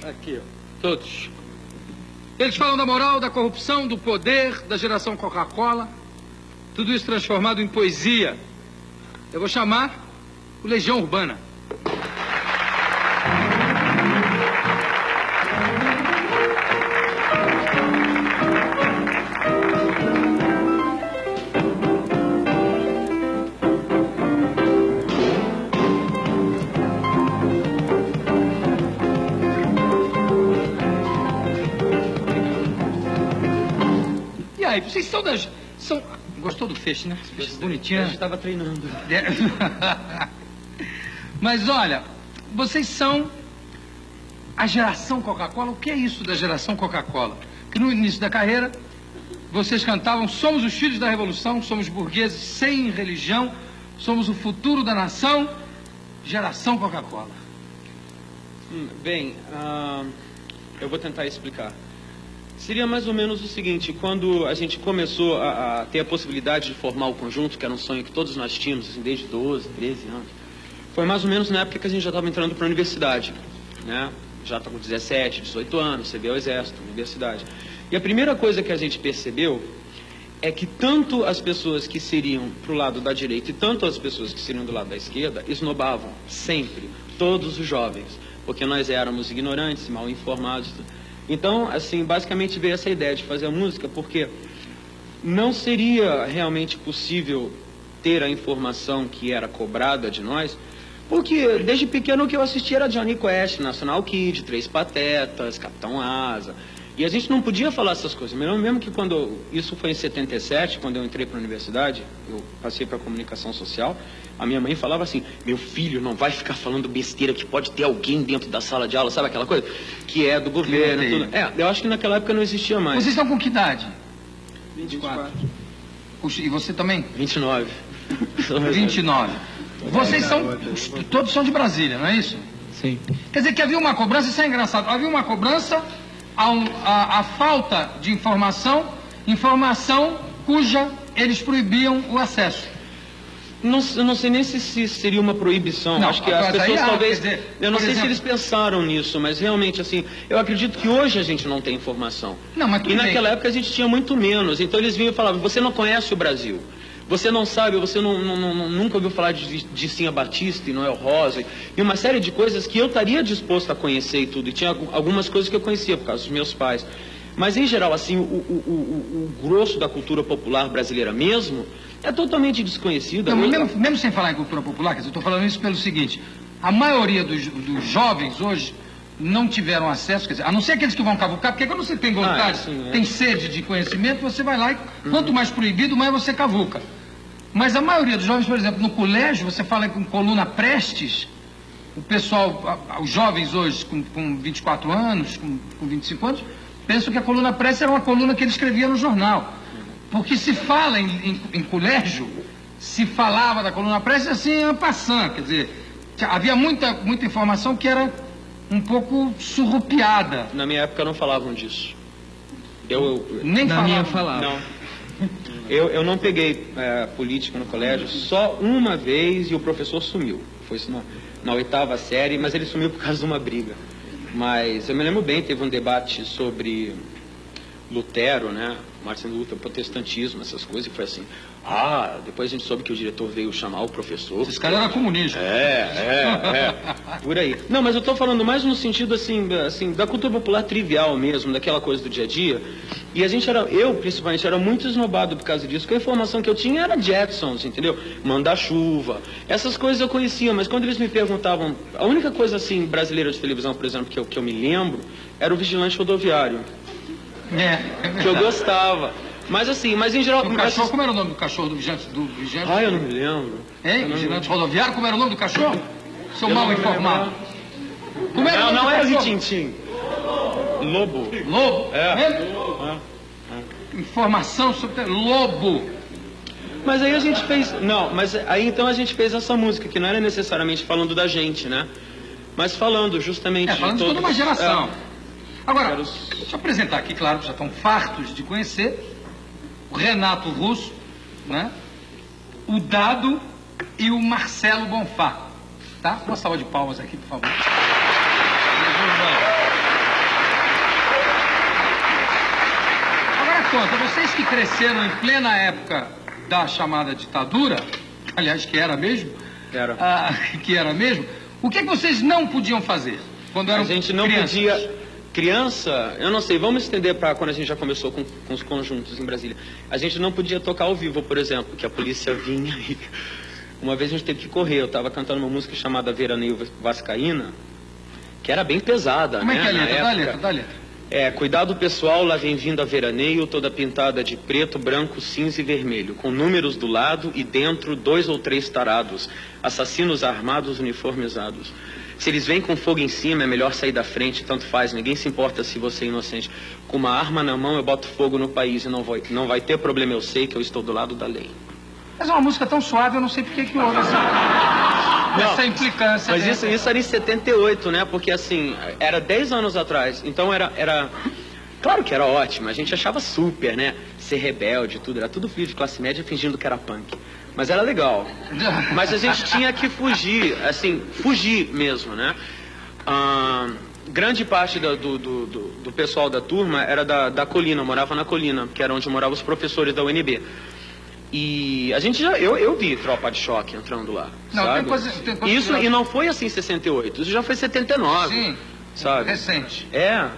Aqui, ó. Todos. Eles falam da moral, da corrupção, do poder, da geração Coca-Cola. Tudo isso transformado em poesia. Eu vou chamar o Legião Urbana. E aí, vocês são das... Gostou do feixe, né? Feixe bonitinho. Eu estava treinando. Mas olha, vocês são a geração Coca-Cola. O que é isso da geração Coca-Cola? Que no início da carreira, vocês cantavam: somos os filhos da revolução, somos burgueses sem religião, somos o futuro da nação, geração Coca-Cola. Bem, eu vou tentar explicar. Seria mais ou menos o seguinte: quando a gente começou a ter a possibilidade de formar o conjunto, que era um sonho que todos nós tínhamos, assim, desde 12, 13 anos, foi mais ou menos na época que a gente já estava entrando para a universidade, né? Já está com 17, 18 anos, você vê o exército, universidade. E a primeira coisa que a gente percebeu é que tanto as pessoas que seriam para o lado da direita e tanto as pessoas que seriam do lado da esquerda esnobavam sempre todos os jovens, porque nós éramos ignorantes, mal informados. Então, assim, basicamente veio essa ideia de fazer a música, porque não seria realmente possível ter a informação que era cobrada de nós, porque desde pequeno o que eu assistia era Johnny Quest, National Kid, Três Patetas, Capitão Asa, e a gente não podia falar essas coisas. Mesmo que isso foi em 77, quando eu entrei para a universidade, eu passei para a comunicação social, a minha mãe falava assim: meu filho não vai ficar falando besteira, que pode ter alguém dentro da sala de aula, sabe aquela coisa? Que é do governo, tudo. Eu acho que naquela época não existia mais. Vocês estão com que idade? 24. E você também? 29. 29. Vocês são... Todos são de Brasília, não é isso? Sim. Quer dizer que havia uma cobrança, isso é engraçado, havia uma cobrança a falta de informação cuja eles proibiam o acesso. Eu não sei nem se seria uma proibição. Não, acho que as pessoas talvez... dizer, eu não sei exemplo, se eles pensaram nisso, mas realmente, assim, eu acredito que hoje a gente não tem informação. Não, mas e naquela época a gente tinha muito menos. Então eles vinham e falavam: você não conhece o Brasil. Você não sabe, você nunca ouviu falar de Cinha Batista e Noel Rosa e uma série de coisas que eu estaria disposto a conhecer e tudo. E tinha algumas coisas que eu conhecia por causa dos meus pais. Mas, em geral, assim, o grosso da cultura popular brasileira mesmo é totalmente desconhecida. Não, mesmo sem falar em cultura popular, quer dizer, eu estou falando isso pelo seguinte: a maioria dos jovens hoje não tiveram acesso, quer dizer, a não ser aqueles que vão cavucar, porque quando você tem vontade, tem sede de conhecimento, você vai lá e quanto mais proibido, mais você cavuca. Mas a maioria dos jovens, por exemplo, no colégio, você fala com coluna Prestes, o pessoal, os jovens hoje com 24 anos, com 25 anos, pensam que a coluna Prestes era uma coluna que ele escrevia no jornal. Porque se fala em colégio, se falava da coluna Prestes assim, en passant, quer dizer, havia muita informação que era um pouco surrupiada. Na minha época não falavam disso. Nem na falavam. minha falava. Não. Eu não peguei política no colégio só uma vez e o professor sumiu. Foi isso na 8ª série, mas ele sumiu por causa de uma briga. Mas eu me lembro bem, teve um debate sobre Lutero, né? Martin Lutero, protestantismo, essas coisas, e foi assim: depois a gente soube que o diretor veio chamar o professor. Esse cara era comunista. Por aí. Não, mas eu estou falando mais no sentido, assim, da cultura popular trivial mesmo, daquela coisa do dia a dia. E eu principalmente, era muito esnobado por causa disso, porque a informação que eu tinha era Jetsons, entendeu? Manda-chuva, essas coisas eu conhecia, mas quando eles me perguntavam, a única coisa, assim, brasileira de televisão, por exemplo, que eu me lembro, era o Vigilante Rodoviário. Que eu gostava. Mas assim, mas em geral... Cachorro, como era o nome do cachorro do vigilante? Eu não me lembro. Vigilante Rodoviário, como era o nome do cachorro? Seu mal informado. Como era não era Ritintim. Lobo. Lobo? Informação sobre Lobo. Mas aí a gente fez... Não, mas aí então a gente fez essa música, que não era necessariamente falando da gente, né? Mas falando justamente falando de toda uma geração. Agora, deixa eu apresentar aqui, claro, que já estão fartos de conhecer, o Renato Russo, né? O Dado e o Marcelo Bonfá. Tá? Uma salva de palmas aqui, por favor. Agora conta, vocês que cresceram em plena época da chamada ditadura, aliás, que era mesmo, que era mesmo, o que vocês não podiam fazer quando eram crianças? A gente não podia... Criança, eu não sei, vamos estender para quando a gente já começou com os conjuntos em Brasília. A gente não podia tocar ao vivo, por exemplo, que a polícia vinha e... Uma vez a gente teve que correr, eu estava cantando uma música chamada Veraneio Vascaína, que era bem pesada, Como né? Como é que é a letra? Dá a letra. Cuidado pessoal, lá vem vindo a veraneio, toda pintada de preto, branco, cinza e vermelho, com números do lado e dentro 2 ou 3 tarados, assassinos armados uniformizados. Se eles vêm com fogo em cima, é melhor sair da frente, tanto faz, ninguém se importa se você é inocente. Com uma arma na mão, eu boto fogo no país e não vai ter problema, eu sei que eu estou do lado da lei. Mas é uma música tão suave, eu não sei por que houve essa implicância. Mas isso era em 78, né? Porque assim, era 10 anos atrás, então era... Claro que era ótimo, a gente achava super, né? Ser rebelde, tudo, era tudo filho de classe média fingindo que era punk. Mas era legal. Mas a gente tinha que fugir, assim, fugir mesmo, né? Grande parte do pessoal da turma era da Colina, morava na Colina, que era onde moravam os professores da UNB. E a gente eu vi Tropa de Choque entrando lá, não, sabe? Tem coisa isso, e não foi assim em 68, isso já foi 79. Sim, sabe? Recente.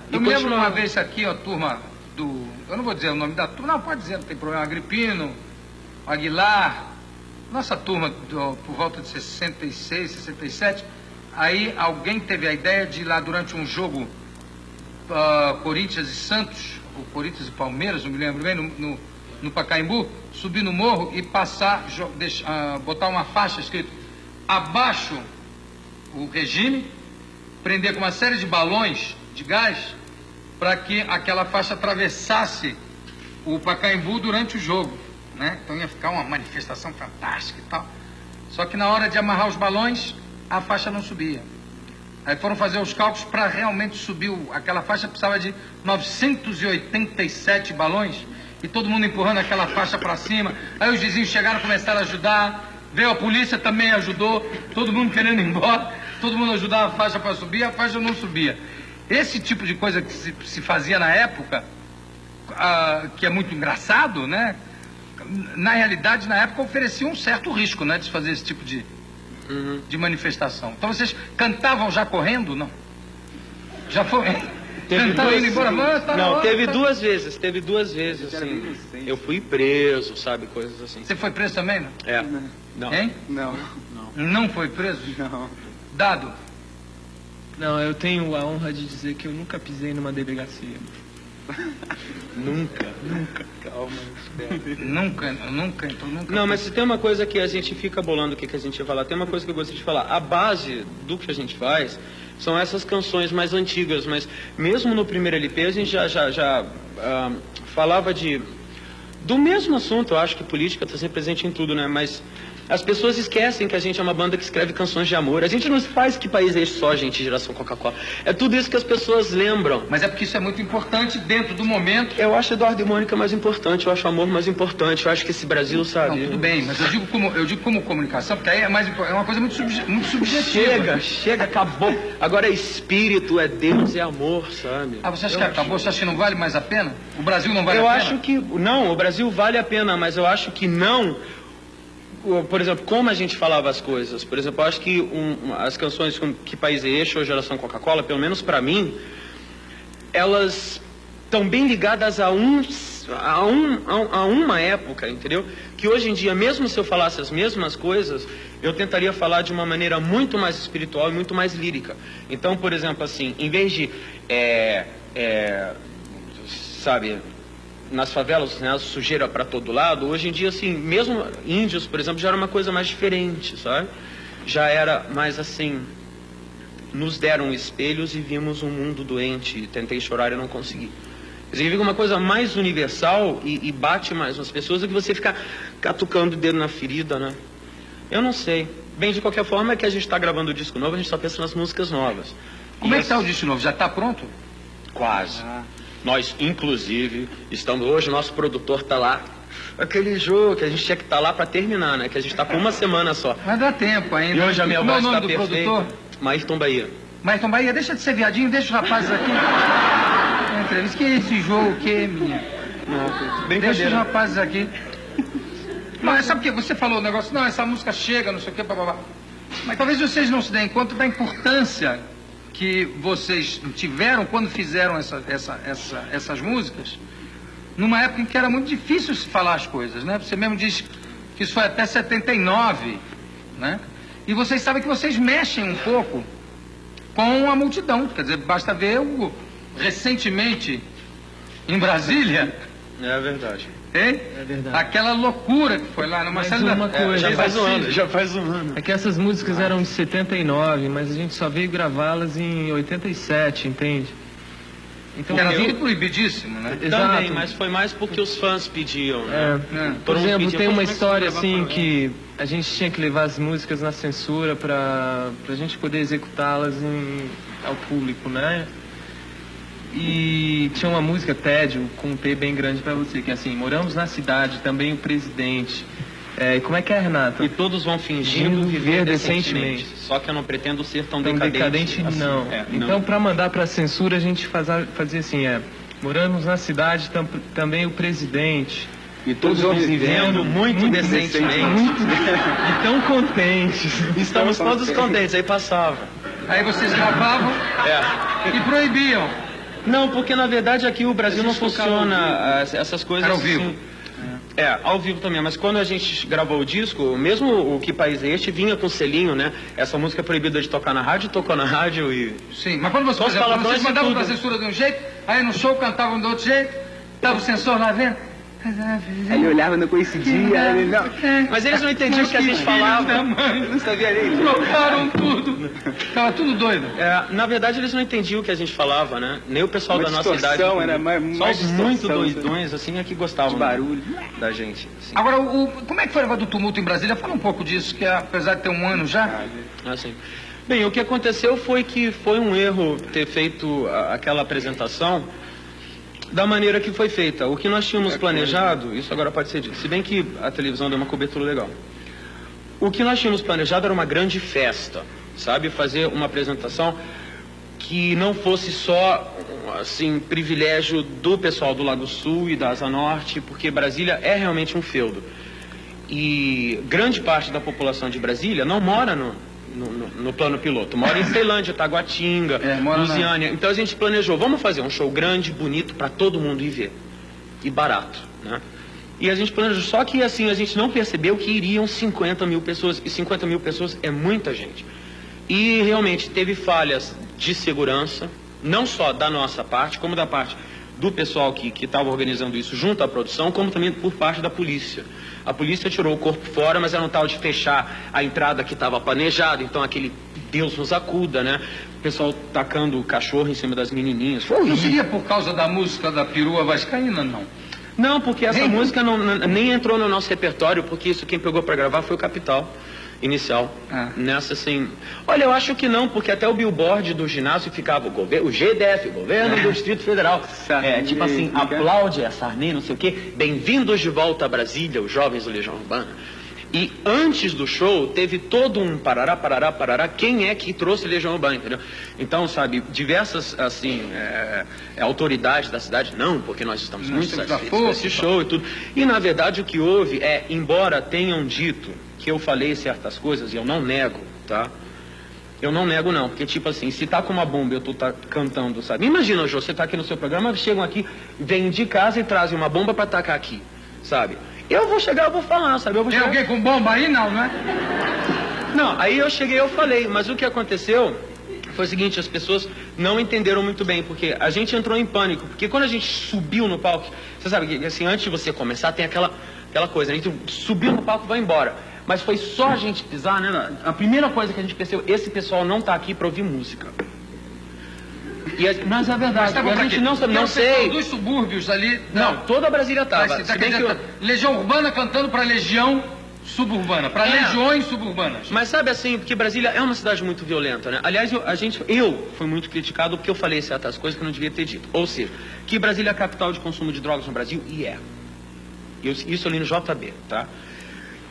Eu me lembro uma vez aqui, a turma do... Eu não vou dizer o nome da turma, não, pode dizer, não tem problema. Agripino, Aguilar, nossa turma por volta de 66, 67, aí alguém teve a ideia de ir lá durante um jogo Corinthians e Santos, ou Corinthians e Palmeiras, não me lembro bem, no Pacaembu, subir no morro e passar, botar uma faixa escrito abaixo o regime, prender com uma série de balões de gás para que aquela faixa atravessasse o Pacaembu durante o jogo, né? Então ia ficar uma manifestação fantástica e tal. Só que na hora de amarrar os balões, a faixa não subia. Aí foram fazer os cálculos para realmente subir aquela faixa, precisava de 987 balões. E todo mundo empurrando aquela faixa para cima. Aí os vizinhos chegaram, começaram a ajudar. Veio a polícia, também ajudou. Todo mundo querendo ir embora. Todo mundo ajudava a faixa para subir, a faixa não subia. Esse tipo de coisa que se fazia na época, que é muito engraçado, né? Na realidade, na época, oferecia um certo risco, né? De se fazer esse tipo de manifestação. Então vocês cantavam já correndo, não? Já foi... Indo embora, teve duas vezes, assim. Eu fui preso, sabe, coisas assim. Você foi preso também, não? Não. Hein? Não. Não foi preso? Não. Dado? Não, eu tenho a honra de dizer que eu nunca pisei numa delegacia. Nunca. Calma, espera. Nunca. Não, mas se tem uma coisa que a gente fica bolando o que a gente ia falar, tem uma coisa que eu gostaria de falar. A base do que a gente faz são essas canções mais antigas, mas mesmo no primeiro LP a gente já falava do mesmo assunto. Eu acho que política está sempre presente em tudo, né? Mas as pessoas esquecem que a gente é uma banda que escreve canções de amor. A gente não faz Que País é Esse só, gente, geração Coca-Cola. É tudo isso que as pessoas lembram. Mas é porque isso é muito importante dentro do momento. Eu acho Eduardo e Mônica mais importante, eu acho Amor mais importante, eu acho que esse Brasil, sabe... Não, tudo bem, mas eu digo como comunicação, porque aí é uma coisa muito subjetiva. Chega, acabou. Agora é espírito, é Deus, é amor, sabe? Você acha que acabou? Você acha que não vale mais a pena? O Brasil não vale a pena? Eu acho que... Não, o Brasil vale a pena, mas eu acho que não... Por exemplo, como a gente falava as coisas. Por exemplo, eu acho que as canções como Que País é Esse ou Geração Coca-Cola, pelo menos pra mim, elas estão bem ligadas a uma época, entendeu? Que hoje em dia, mesmo se eu falasse as mesmas coisas, eu tentaria falar de uma maneira muito mais espiritual e muito mais lírica. Então, por exemplo, assim, em vez de, sabe... nas favelas, né, sujeira para todo lado, hoje em dia, assim, mesmo índios, por exemplo, já era uma coisa mais diferente, sabe? Já era mais assim, nos deram espelhos e vimos um mundo doente, tentei chorar e não consegui. Significa uma coisa mais universal e bate mais nas pessoas do que você ficar catucando o dedo na ferida, né? Eu não sei. Bem, de qualquer forma, é que a gente está gravando o disco novo, a gente só pensa nas músicas novas. Como é que está o disco novo? Já está pronto? Quase. Nós, inclusive, estamos... Hoje, nosso produtor está lá. Aquele jogo que a gente tinha que estar lá para terminar, né? Que a gente está com uma semana só. Mas dá tempo ainda. E hoje a minha voz está perfeita. produtor? Maírton Bahia. Maírton Bahia, deixa de ser viadinho, deixa os rapazes aqui. Entrevista. Que é esse jogo, o que, menino? Deixa os rapazes aqui. Mas sabe o que? Você falou o negócio, não, essa música chega, não sei o que, babá. Mas talvez vocês não se deem conta da importância que vocês tiveram quando fizeram essas músicas, numa época em que era muito difícil se falar as coisas, né? Você mesmo diz que isso foi até 79, né? E vocês sabem que vocês mexem um pouco com a multidão. Quer dizer, basta ver recentemente em Brasília. É verdade. Hein? É verdade. Aquela loucura que foi lá no Marcelo. Uma coisa, já faz um ano. É que essas músicas eram de 79, mas a gente só veio gravá-las em 87, entende? Então, era tudo proibidíssimo, né? Exato. Também, mas foi mais porque os fãs pediam, né? Por exemplo, tem uma história assim que a gente tinha que levar as músicas na censura pra gente poder executá-las ao público, né? E tinha uma música, Tédio, com um P bem grande pra você, que é assim: moramos na cidade, também o presidente. Como é que é, Renata? E todos vão fingindo viver decentemente. Só que eu não pretendo ser tão decadente assim. Não. Então, não. pra mandar pra censura, a gente fazia assim, moramos na cidade, também o presidente. E todos vão vivendo muito decentemente. E tão contentes. Estamos todos contentes, aí passava. Aí vocês gravavam e proibiam. Não, porque na verdade aqui o Brasil não funciona essas coisas era ao vivo. Assim. Ao vivo também, mas quando a gente gravou o disco, mesmo o Que País é Este vinha com selinho, né? Essa música é proibida de tocar na rádio, tocou na rádio e... Sim, mas quando vocês mandavam pra censura de um jeito, aí no show cantavam do outro jeito, tava o censor lá vendo. Ele olhava, não coincidia, mas eles não entendiam o que a gente falava. Não sabia nem. Trocaram tudo. Tava tudo doido. Na verdade, eles não entendiam o que a gente falava, né? Nem o pessoal da nossa idade. Era só os muito doidões, assim, é que gostavam de barulho da gente. Assim. Agora, como é que foi o negócio do tumulto em Brasília? Fala um pouco disso, que apesar de ter um ano já... Sim. Bem, o que aconteceu foi que foi um erro ter feito aquela apresentação da maneira que foi feita. O que nós tínhamos planejado, isso agora pode ser dito, se bem que a televisão deu uma cobertura legal. O que nós tínhamos planejado era uma grande festa, sabe? Fazer uma apresentação que não fosse só, assim, privilégio do pessoal do Lago Sul e da Asa Norte, porque Brasília é realmente um feudo. E grande parte da população de Brasília não mora no plano piloto. Mora em Ceilândia, Taguatinga, Lusiânia. Então a gente planejou, vamos fazer um show grande, bonito, para todo mundo ir ver. E barato, né? E a gente planejou, só que assim, a gente não percebeu que iriam 50 mil pessoas. E 50 mil pessoas é muita gente. E realmente teve falhas de segurança, não só da nossa parte, como da parte do pessoal que estava organizando isso junto à produção, como também por parte da polícia. A polícia tirou o corpo fora, mas era um tal de fechar a entrada que estava planejada, então aquele Deus nos acuda, né? O pessoal tacando o cachorro em cima das menininhas. Não seria por causa da música da perua vascaína, não? Não, porque essa música nem entrou no nosso repertório, porque isso quem pegou para gravar foi o Capital inicial. Nessa, assim... Olha, eu acho que não, porque até o billboard do ginásio ficava o GDF, Governo do Distrito Federal. Tipo assim, aplaude a Sarney, não sei o quê. Bem-vindos de volta a Brasília, os jovens do Legião Urbana. E antes do show, teve todo um parará, quem é que trouxe Legião Urbana, entendeu? Então, sabe, diversas, assim, autoridades da cidade, não, porque nós estamos muito satisfeitos com esse show e tudo. E, na verdade, o que houve embora tenham dito que eu falei certas coisas, e eu não nego, tá? Eu não nego, não, porque, tipo assim, se tá com uma bomba e eu tô cantando, sabe? Imagina, Jô, você tá aqui no seu programa, chegam aqui, vêm de casa e trazem uma bomba pra tacar aqui, sabe? Eu vou chegar, eu vou falar, sabe? Tem alguém com bomba aí, não, né? Não, aí eu cheguei, eu falei, mas o que aconteceu foi o seguinte, as pessoas não entenderam muito bem, porque a gente entrou em pânico, porque quando a gente subiu no palco, você sabe que, assim, antes de você começar, tem aquela coisa, a gente subiu no palco e vai embora. Mas foi só a gente pisar, né? A primeira coisa que a gente percebeu, esse pessoal não tá aqui para ouvir música. Mas é verdade, mas a gente não sei. Dos subúrbios ali... Não, toda a Brasília tava. Legião Urbana cantando para Legião suburbana, para legiões suburbanas. Mas sabe assim, porque Brasília é uma cidade muito violenta, né? Aliás, eu fui muito criticado porque eu falei certas coisas que eu não devia ter dito. Ou seja, que Brasília é a capital de consumo de drogas no Brasil, e é. Isso eu li no JB, tá?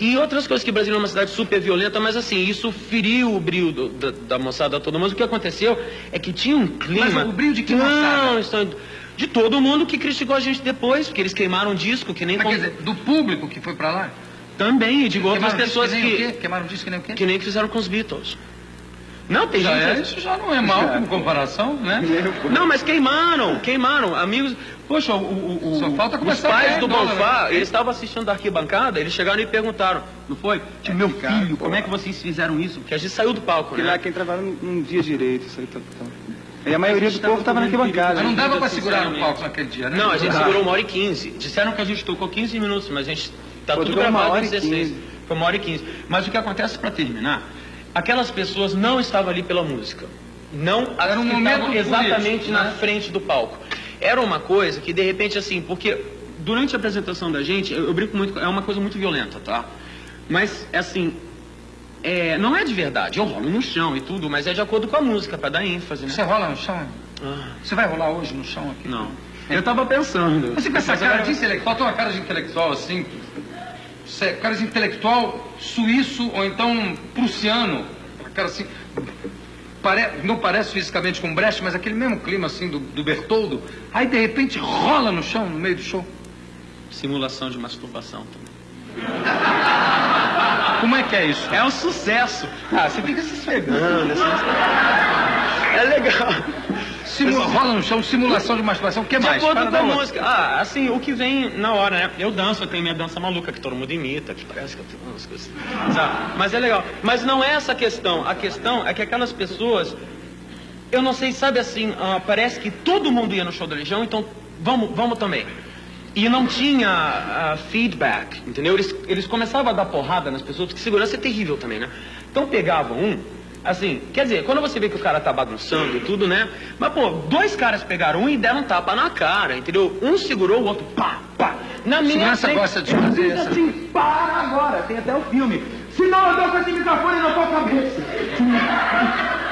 E outras coisas, que Brasília é uma cidade super violenta, mas assim, isso feriu o brio da moçada toda. Mas o que aconteceu é que tinha um clima... Mas o brio de que moçada? De todo mundo que criticou a gente depois, porque eles queimaram disco, que nem... Mas quer dizer, do público que foi pra lá? Também, e digo outras pessoas que... Queimaram disco que nem o quê? Que nem fizeram com os Beatles. Não, tem gente... Isso já não é mal como comparação, né? Não, mas queimaram, amigos... Poxa, Só falta os começar pais a do dólar, Bonfá, né? eles estavam assistindo da arquibancada, eles chegaram e perguntaram, não foi? Tipo, meu filho, como é que vocês fizeram isso? Porque a gente saiu do palco, Porque né? lá quem trabalha não via direito, isso aí tá. E a maioria do povo tava na arquibancada. Mas não dava pra segurar no palco naquele dia, né? Não, a gente segurou 1h15. Disseram que a gente tocou 15 minutos, mas a gente... Tá tudo gravado em 16. Foi 1h15. Mas o que acontece, pra terminar, aquelas pessoas não estavam ali pela música. Não, era um momento exatamente político, na né? frente do palco. Era uma coisa que, de repente, assim, porque durante a apresentação da gente, eu brinco muito, é uma coisa muito violenta, tá? Mas, assim, não é de verdade. Eu rolo no chão e tudo, mas é de acordo com a música, pra dar ênfase, né? Você rola no chão? Você vai rolar hoje no chão aqui? Não. Eu tava pensando. Você com essa cara de intelectual, tem uma cara de intelectual assim, cara de intelectual suíço ou então prussiano, cara assim, não parece fisicamente com Brecht, mas aquele mesmo clima assim do Bertoldo, aí de repente rola no chão, no meio do show. Simulação de masturbação também. Como é que é isso? É um sucesso. Você fica se esfregando. É legal. Rola no chão, simulação de masturbação, o que mais? De acordo com a música. Assim, o que vem na hora, né? Eu danço, eu tenho minha dança maluca, que todo mundo imita, que parece que eu tenho umas coisas. Sabe? Mas é legal. Mas não é essa a questão. A questão é que aquelas pessoas, eu não sei, sabe assim, parece que todo mundo ia no show da Legião, então vamos também. E não tinha feedback, entendeu? Eles começavam a dar porrada nas pessoas, porque segurança é terrível também, né? Então pegavam assim, quer dizer, quando você vê que o cara tá bagunçando e tudo, né? Mas, pô, 2 caras pegaram e deram um tapa na cara, entendeu? Um segurou o outro, pá, pá. Na minha segurança gosta de fazer essa. Assim, para agora, tem até o filme. Se não, eu dou com esse microfone na tua cabeça.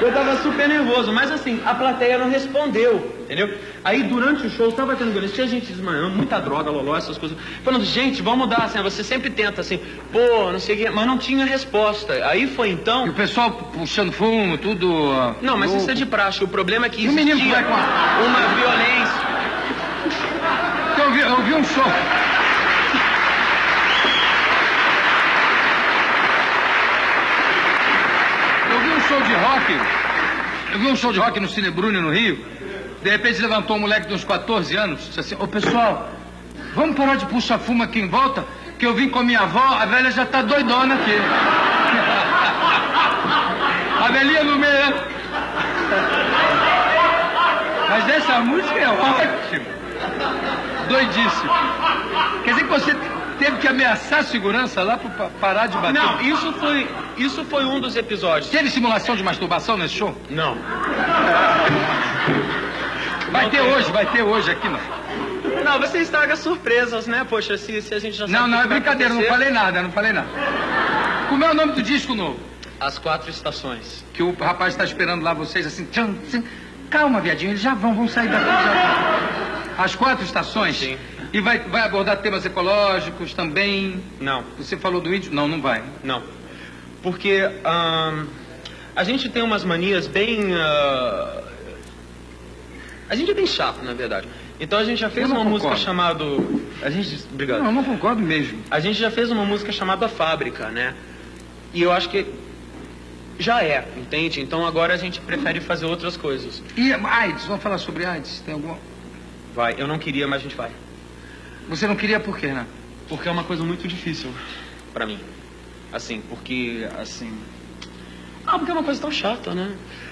Eu tava super nervoso, mas assim, a plateia não respondeu, entendeu? Aí durante o show, tava tendo violência, tinha gente desmanhando, muita droga, loló, essas coisas. Falando, gente, vamos mudar, assim, você sempre tenta, assim, pô, não sei o quê, mas não tinha resposta. Aí foi então... E o pessoal puxando fumo, tudo... Não, mas isso é de praxe, o problema é que E o menino que existia vai com uma violência. Eu vi um show... Eu vi um show de rock no Cine Bruni, no Rio. De repente levantou um moleque de uns 14 anos, disse assim, ô pessoal, vamos parar de puxar fumo aqui em volta, que eu vim com a minha avó, a velha já tá doidona aqui. A velhinha no meio. Mas essa música é ótima. Doidíssimo. Quer dizer que você teve que ameaçar a segurança lá pra parar de bater? Não, isso foi um dos episódios. Teve simulação de masturbação nesse show? Não. Vai ter hoje aqui, não. Não, você estraga surpresas, né? Poxa, se a gente já sabe. Não, que é brincadeira, acontecer. não falei nada. Como é o nome do disco novo? As 4 estações. Que o rapaz está esperando lá vocês assim, tcham, tcham. Calma, viadinho, eles já vão sair daqui já. As 4 estações? Sim. E vai abordar temas ecológicos também? Não. Você falou do índio? Não vai. Não. Porque a gente tem umas manias bem... A gente é bem chato, na verdade. Então a gente já fez uma música chamada... Obrigado. Não, eu não concordo mesmo. A gente já fez uma música chamada Fábrica, né? E eu acho que já entende? Então agora a gente prefere fazer outras coisas. E AIDS, vamos falar sobre AIDS? Tem alguma... Vai, eu não queria, mas a gente vai. Você não queria por quê, né? Porque é uma coisa muito difícil pra mim. Assim, porque, assim... porque é uma coisa tão chata, né?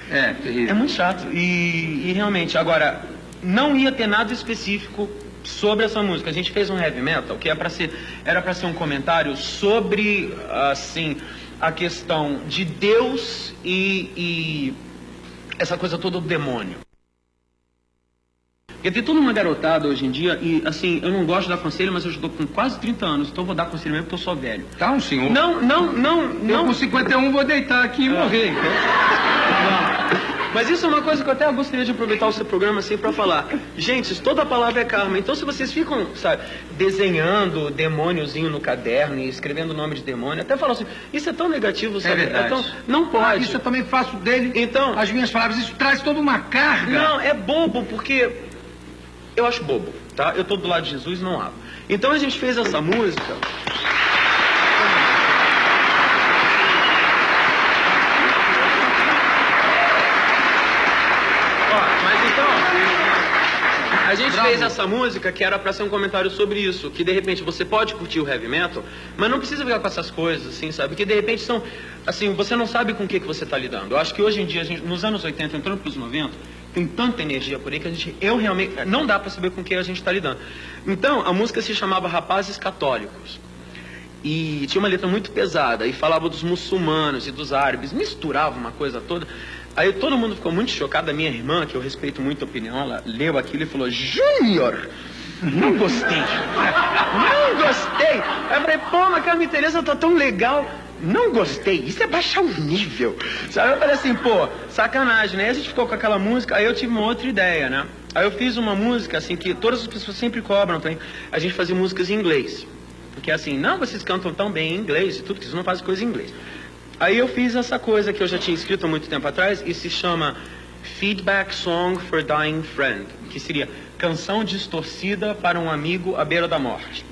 É, terrível. É muito chato. E realmente, agora, não ia ter nada específico sobre essa música. A gente fez um heavy metal que era pra ser um comentário sobre, assim, a questão de Deus e essa coisa toda do demônio. Porque tem toda uma garotada hoje em dia, e assim, eu não gosto de dar conselho, mas eu estou com quase 30 anos, então eu vou dar conselho mesmo porque eu sou velho. Tá, um senhor. Não. Eu com 51 vou deitar aqui e morrer, então. Não. Mas isso é uma coisa que eu até gostaria de aproveitar o seu programa assim para falar. Gente, toda palavra é karma. Então se vocês ficam, sabe, desenhando demôniozinho no caderno e escrevendo o nome de demônio, até falam assim, isso é tão negativo, sabe? É verdade. Então, não pode. Isso eu também faço dele, então, as minhas palavras, isso traz toda uma carga. Não, é bobo, porque eu acho bobo, tá? Eu tô do lado de Jesus, não abro. Então a gente fez essa música. A gente fez essa música que era pra ser um comentário sobre isso, que de repente você pode curtir o heavy metal, mas não precisa ficar com essas coisas, assim, sabe? Que de repente são, assim, você não sabe com o que você tá lidando. Eu acho que hoje em dia, nos anos 80, entrando pros 90, tem tanta energia por aí que eu realmente, não dá pra saber com o que a gente tá lidando. Então, a música se chamava Rapazes Católicos. E tinha uma letra muito pesada, e falava dos muçulmanos e dos árabes, misturava uma coisa toda. Aí todo mundo ficou muito chocado. A minha irmã, que eu respeito muito a opinião, ela leu aquilo e falou, Júnior, não gostei. Não gostei. Aí eu falei, pô, mas Carmen Teresa tá tão legal. Não gostei, isso é baixar o nível. Sabe, eu falei assim, pô, sacanagem, né? Aí a gente ficou com aquela música, aí eu tive uma outra ideia, né? Aí eu fiz uma música, assim, que todas as pessoas sempre cobram também. A gente fazia músicas em inglês. Porque assim, não, vocês cantam tão bem em inglês e tudo, que vocês não fazem coisa em inglês. Aí eu fiz essa coisa que eu já tinha escrito há muito tempo atrás e se chama Feedback Song for Dying Friend, que seria canção distorcida para um amigo à beira da morte.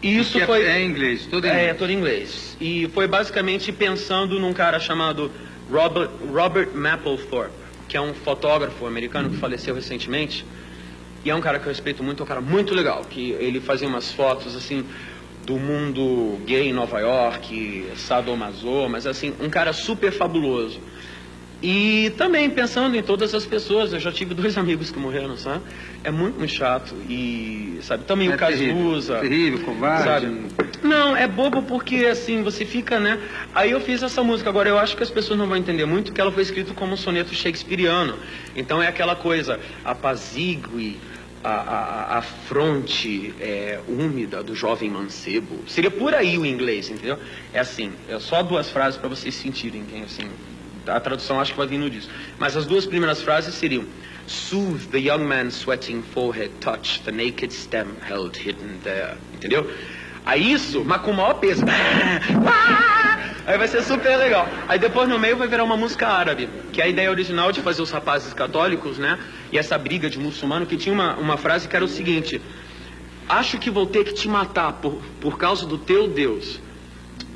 E isso foi... É em inglês, tudo em inglês. É, tudo em inglês. E foi basicamente pensando num cara chamado Robert Mapplethorpe, que é um fotógrafo americano que faleceu recentemente. E é um cara que eu respeito muito, é um cara muito legal, que ele fazia umas fotos assim do mundo gay em Nova York, sadomaso, mas assim, um cara super fabuloso. E também pensando em todas as pessoas, eu já tive 2 amigos que morreram, sabe? É muito, muito chato. E, sabe, também o Cazuza. Terrível, covarde. Sabe? Não, é bobo porque, assim, você fica, né? Aí eu fiz essa música, agora eu acho que as pessoas não vão entender muito que ela foi escrita como um soneto shakespeariano. Então é aquela coisa, apazigue a fronte úmida do jovem mancebo. Seria por aí o inglês, entendeu? É assim, é só 2 frases para vocês sentirem, assim, a tradução acho que vai vindo disso. Mas as 2 primeiras frases seriam: Soothe the young man's sweating forehead, touch the naked stem held hidden there. Entendeu? Aí isso, mas com o maior peso. Aí vai ser super legal. Aí depois no meio vai virar uma música árabe, que é a ideia original de fazer os rapazes católicos, né? E essa briga de muçulmano, que tinha uma frase que era o seguinte: acho que vou ter que te matar por causa do teu Deus.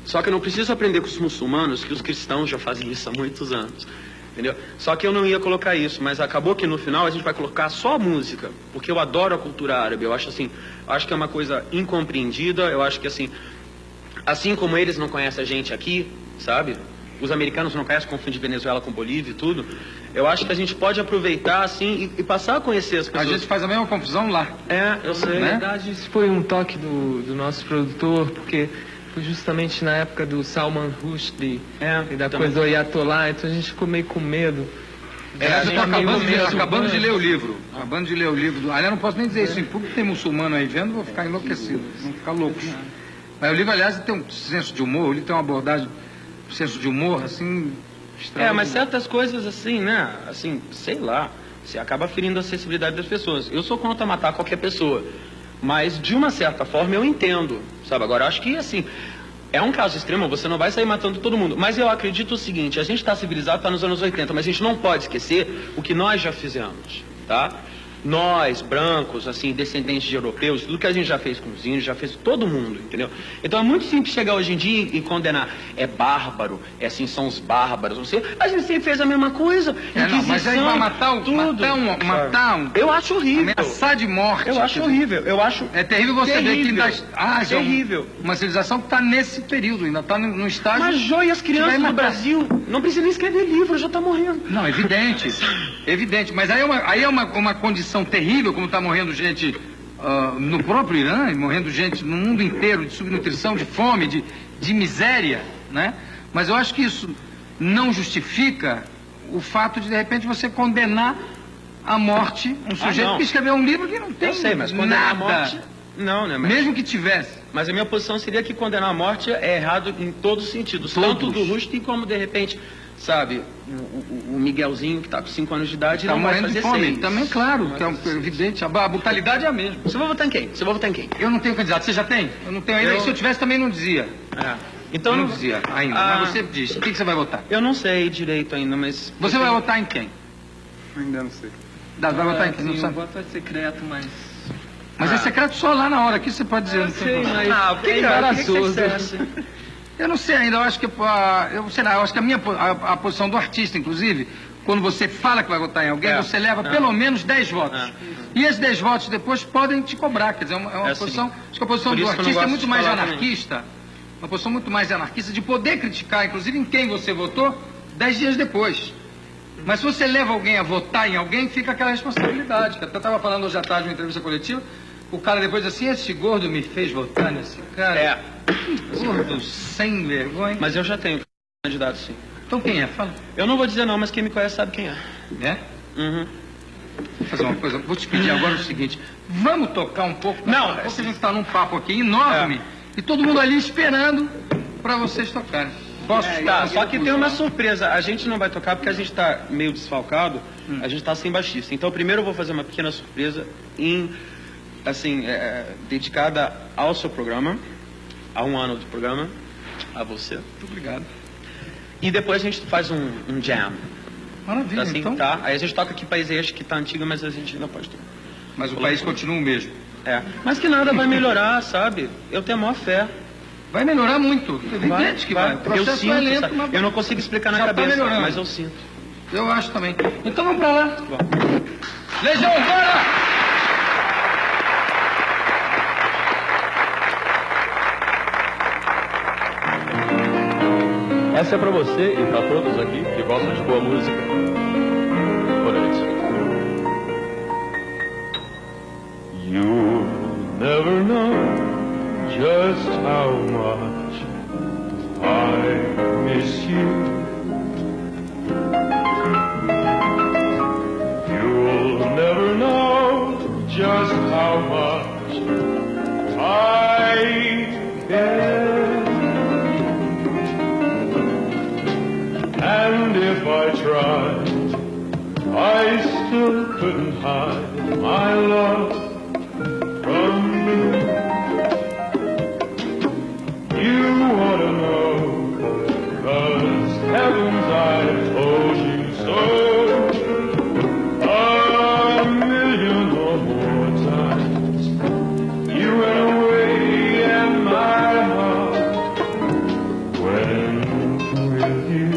Só que eu não preciso aprender com os muçulmanos, que os cristãos já fazem isso há muitos anos. Entendeu? Só que eu não ia colocar isso, mas acabou que no final a gente vai colocar só a música, porque eu adoro a cultura árabe. Eu acho assim, acho que é uma coisa incompreendida. Eu acho que assim como eles não conhecem a gente aqui, sabe? Os americanos não conhecem, confundem Venezuela com Bolívia e tudo. Eu acho que a gente pode aproveitar assim e passar a conhecer as pessoas. A gente faz a mesma confusão lá. É, eu sei. Na verdade, isso foi um toque do nosso produtor, porque foi justamente na época do Salman Rushdie e da coisa do Ayatollah, então a gente ficou meio com medo. Eu tô acabando de ler o livro. Acabando de ler o livro. Aliás, não posso nem dizer isso em público, tem muçulmano aí vendo, vou ficar enlouquecido, vão ficar loucos. Mas o livro, aliás, tem um senso de humor, ele tem uma abordagem, um senso de humor, assim, estranho. Mas certas coisas assim, né, assim, sei lá, você acaba ferindo a sensibilidade das pessoas. Eu sou contra matar qualquer pessoa, mas de uma certa forma eu entendo, sabe? Agora, eu acho que, assim, é um caso extremo, você não vai sair matando todo mundo. Mas eu acredito o seguinte, a gente está civilizado, está nos anos 80, mas a gente não pode esquecer o que nós já fizemos, tá? Nós, brancos, assim, descendentes de europeus, tudo que a gente já fez com os índios, já fez todo mundo, entendeu? Então é muito simples chegar hoje em dia e condenar. É bárbaro, é assim, são os bárbaros, não sei. A gente sempre fez a mesma coisa. Mas aí vai matar um... Eu acho horrível. Ameaçar de morte. Eu acho horrível. Eu acho... É terrível você ver que ainda... terrível. Uma civilização que está nesse período, ainda está no estágio... Mas joia, as crianças do Brasil não precisam nem escrever livro, já está morrendo. Não, evidente. Evidente. Mas aí é uma condição terrível, como está morrendo gente no próprio Irã, morrendo gente no mundo inteiro de subnutrição, de fome, de miséria, né? Mas eu acho que isso não justifica o fato de repente, você condenar a morte, um sujeito que escreveu um livro que não tem nada. Eu sei, mas condenar a morte... Não, né? Mas... Mesmo que tivesse. Mas a minha posição seria que condenar a morte é errado em todos os sentidos. Tanto do Rushdie como, de repente, sabe, o Miguelzinho, que está com 5 anos de idade, tá não vai fazer 6. Também, claro, que é evidente. A brutalidade é a mesma. Você vai votar em quem? Eu não tenho candidato. Você já tem? Eu não tenho ainda. E se eu tivesse, também não dizia. Então não dizia ainda. Mas você disse. O que você vai votar? Eu não sei direito ainda, mas... Você vai votar em quem? Ainda não sei. Vai votar em quem? Não sabe? O voto é secreto, mas... Mas é secreto só lá na hora, aqui você pode dizer. Eu sei, mas... o que é embaraçoso? Eu não sei ainda, eu acho que a posição do artista, inclusive, quando você fala que vai votar em alguém, você leva pelo menos 10 votos. E esses 10 votos depois podem te cobrar, quer dizer, é uma posição, acho que a posição do artista é muito mais anarquista, uma posição muito mais anarquista, de poder criticar, inclusive, em quem você votou 10 dias depois. Mas se você leva alguém a votar em alguém, fica aquela responsabilidade. Eu estava falando hoje à tarde, numa entrevista coletiva, o cara depois assim, esse gordo me fez votar nesse cara. Gordo sem vergonha. Mas eu já tenho candidato, sim. Então quem é? Fala. Eu não vou dizer não, mas quem me conhece sabe quem é. É? Uhum. Vou fazer uma coisa, vou te pedir agora o seguinte, vamos tocar um pouco? Não. Porque a gente está num papo aqui enorme, e todo mundo ali esperando para vocês tocarem. Posso tá, só que tem uma surpresa. A gente não vai tocar porque a gente está meio desfalcado, a gente está sem baixista. Então, primeiro eu vou fazer uma pequena surpresa dedicada ao seu programa, a 1 ano do programa, a você. Muito obrigado. E depois a gente faz um jam. Maravilha, assim, então. Tá? Aí a gente toca aqui País Este, que tá antiga, mas a gente ainda pode tocar. Mas o país continua o mesmo. Mas que nada vai melhorar, sabe? Eu tenho a maior fé. Vai melhorar muito. Evidente que vai. O processo eu sinto, vai lento, mas eu não consigo explicar na cabeça, mas eu sinto. Eu acho também. Então vamos pra lá. Legião, bora! Essa é pra você e pra todos aqui que gostam de boa música. Boa noite. You'll never know just how much I miss you. You'll never know just how much I care. And if I tried, I still couldn't hide my love from you. You ought to know, 'cause heavens, I've told you so. A million or more times, you went away and my heart went with you.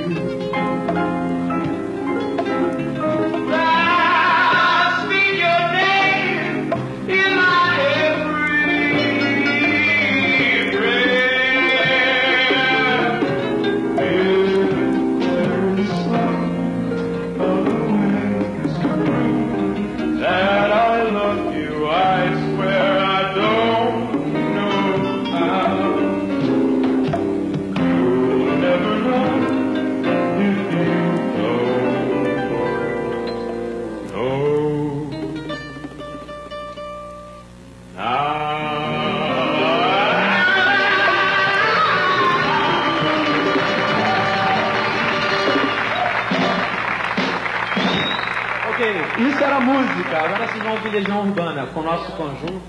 Isso era música, agora vocês vão ouvir Legião Urbana com o nosso conjunto.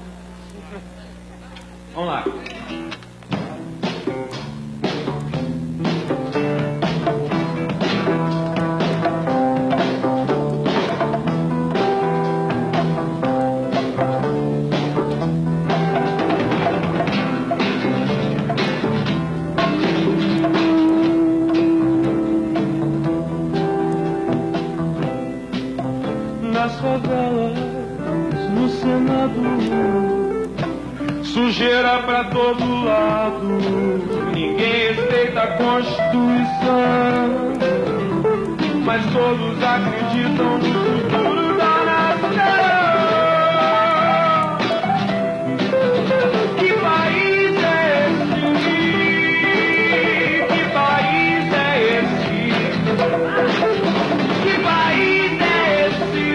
Vamos lá. Nas favelas, no Senado, sujeira pra todo lado, ninguém respeita a Constituição, mas todos acreditam no futuro da nação. Que país é esse? Que país é esse? Que país é esse?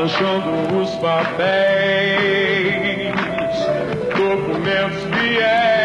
desmanchando os papéis, documentos fiéis.